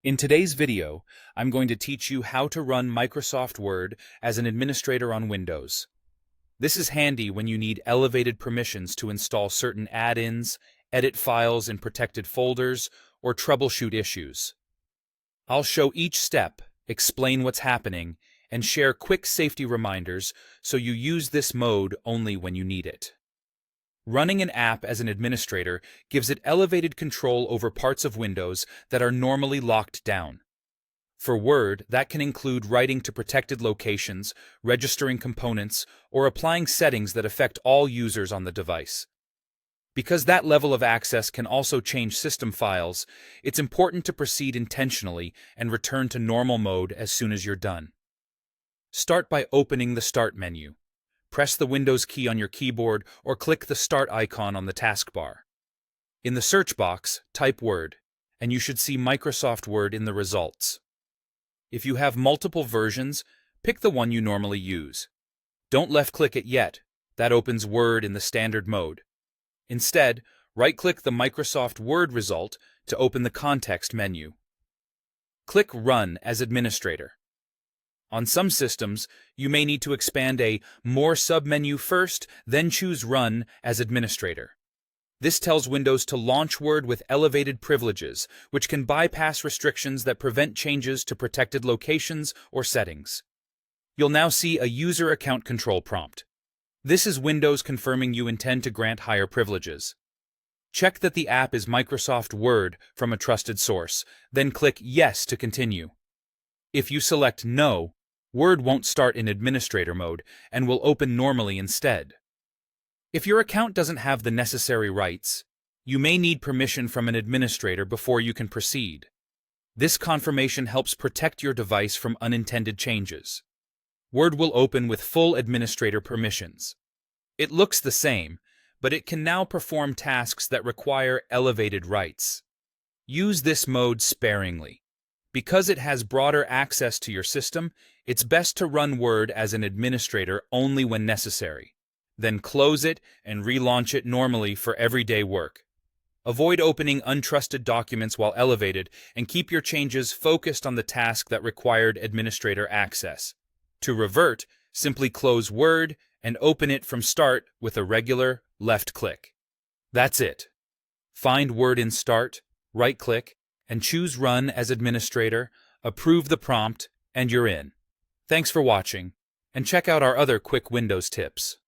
In today's video, I'm going to teach you how to run Microsoft Word as an administrator on Windows. This is handy when you need elevated permissions to install certain add-ins, edit files in protected folders, or troubleshoot issues. I'll show each step, explain what's happening, and share quick safety reminders so you use this mode only when you need it. Running an app as an administrator gives it elevated control over parts of Windows that are normally locked down. For Word, that can include writing to protected locations, registering components, or applying settings that affect all users on the device. Because that level of access can also change system files, it's important to proceed intentionally and return to normal mode as soon as you're done. Start by opening the Start menu. Press the Windows key on your keyboard or click the Start icon on the taskbar. In the search box, type Word, and you should see Microsoft Word in the results. If you have multiple versions, pick the one you normally use. Don't left-click it yet. That opens Word in the standard mode. Instead, right-click the Microsoft Word result to open the context menu. Click Run as Administrator. On some systems, you may need to expand a More submenu first, then choose Run as Administrator. This tells Windows to launch Word with elevated privileges, which can bypass restrictions that prevent changes to protected locations or settings. You'll now see a User Account Control prompt. This is Windows confirming you intend to grant higher privileges. Check that the app is Microsoft Word from a trusted source, then click Yes to continue. If you select No, Word won't start in administrator mode and will open normally instead. If your account doesn't have the necessary rights, you may need permission from an administrator before you can proceed. This confirmation helps protect your device from unintended changes. Word will open with full administrator permissions. It looks the same, but it can now perform tasks that require elevated rights. Use this mode sparingly. Because it has broader access to your system, it's best to run Word as an administrator only when necessary. Then close it and relaunch it normally for everyday work. Avoid opening untrusted documents while elevated and keep your changes focused on the task that required administrator access. To revert, simply close Word and open it from Start with a regular left click. That's it. Find Word in Start, right-click, and choose Run as Administrator, approve the prompt, and you're in. Thanks for watching, and check out our other quick Windows tips.